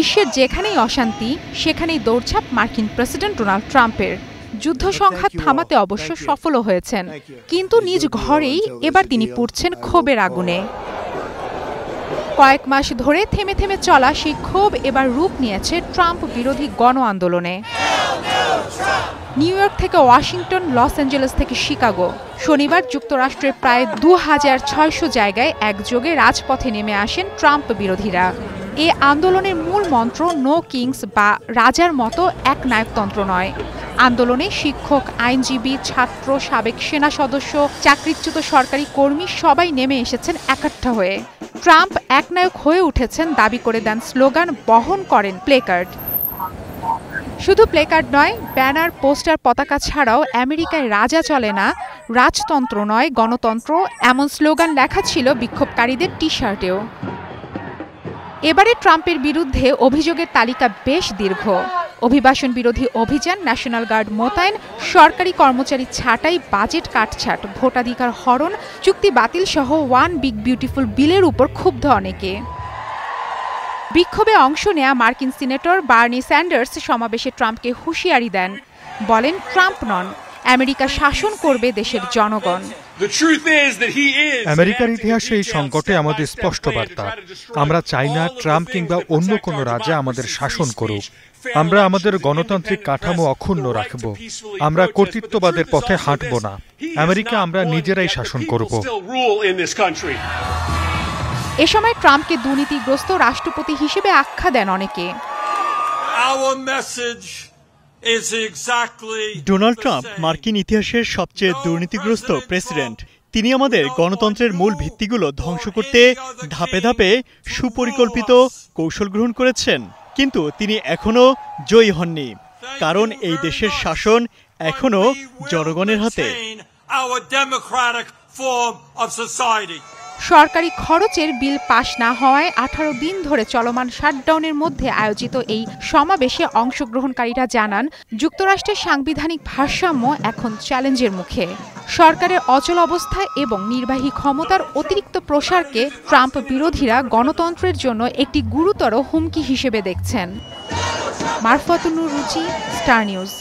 বিশ্বের যেখানেই অশান্তি সেখানেই দৌড়ঝাঁপ মার্কিন প্রেসিডেন্ট ডোনাল্ড ট্রাম্পের। যুদ্ধ সংঘাত থামাতে অবশ্য সফলও হয়েছেন, কিন্তু নিজ ঘরেই এবার তিনি পুড়ছেন ক্ষোভের আগুনে। কয়েক মাস ধরে থেমে থেমে চলা সেই ক্ষোভ এবার রূপ নিয়েছে ট্রাম্প বিরোধী গণ আন্দোলনে। নিউ ইয়র্ক থেকে ওয়াশিংটন, লস অ্যাঞ্জেলেস থেকে শিকাগো, শনিবার যুক্তরাষ্ট্রের প্রায় 2600 জায়গায় একযোগে রাজপথে নেমে আসেন ট্রাম্প বিরোধীরা। এ আন্দোলনের মূল মন্ত্র নো কিংস বা রাজার মতো একনায়কতন্ত্র নয়। আন্দোলনে শিক্ষক, আইনজীবী, ছাত্র, সাবেক সেনা সদস্য, চাকরিচ্যুত সরকারি কর্মী সবাই নেমে এসেছেন একাট্টা হয়ে। ট্রাম্প একনায়ক হয়ে উঠেছেন দাবি করে দেন স্লোগান, বহন করেন প্লেকার্ড। শুধু প্লেকার্ড নয়, ব্যানার, পোস্টার, পতাকা ছাড়াও আমেরিকায় রাজা চলে না, রাজতন্ত্র নয় গণতন্ত্র এমন স্লোগান লেখা ছিল বিক্ষোভকারীদের টি শার্টেও। এবারে ট্রাম্পের বিরুদ্ধে অভিযোগের তালিকা বেশ দীর্ঘ। অভিবাসন বিরোধী অভিযান, ন্যাশনাল গার্ড মোতায়েন, সরকারি কর্মচারী ছাঁটাই, বাজেট কাটছাঁট, ভোটাধিকার হরণ, চুক্তি বাতিল সহ ওয়ান বিগ বিউটিফুল বিলের উপর ক্ষুব্ধ অনেকে। বিক্ষোভে অংশ নেয়া মার্কিন সিনেটর বার্নি স্যান্ডার্স সমাবেশে ট্রাম্পকে হুঁশিয়ারি দেন, বলেন ট্রাম্প নন, আমেরিকা শাসন করবে দেশের জনগণ। আমেরিকার ইতিহাসে এই সংকটে আমাদের স্পষ্ট বার্তা, আমরা চাই না ট্রাম্প কিংবা অন্য কোনো রাজা আমাদের শাসন করুক। আমরা আমাদের গণতান্ত্রিক কাঠামো অক্ষুণ্ণ রাখব। আমরা কর্তৃত্ববাদের পথে হাঁটব না। আমেরিকা আমরা নিজেরাই শাসন করব। এ সময় ট্রাম্পকে দুর্নীতিগ্রস্ত রাষ্ট্রপতি হিসেবে আখ্যা দেন অনেকে। ডোনাল্ড ট্রাম্প মার্কিন ইতিহাসের সবচেয়ে দুর্নীতিগ্রস্ত প্রেসিডেন্ট। তিনি আমাদের গণতন্ত্রের মূল ভিত্তিগুলো ধ্বংস করতে ধাপে ধাপে সুপরিকল্পিত কৌশল গ্রহণ করেছেন, কিন্তু তিনি এখনো জয়ী হননি, কারণ এই দেশের শাসন এখনো জনগণের হাতে। সরকারি খরচের বিল পাশ না হওয়ায় 18 দিন ধরে চলমান শাটডাউনের মধ্যে আয়োজিত এই সমাবেশে অংশগ্রহণকারীরা জানান, যুক্তরাষ্ট্রের সাংবিধানিক ভারসাম্য এখন চ্যালেঞ্জের মুখে। সরকারের অচল অবস্থা এবং নির্বাহী ক্ষমতার অতিরিক্ত প্রসারকে ট্রাম্প বিরোধীরা গণতন্ত্রের জন্য একটি গুরুতর হুমকি হিসেবে দেখছেন। মারফতুন রুচি, স্টার নিউজ।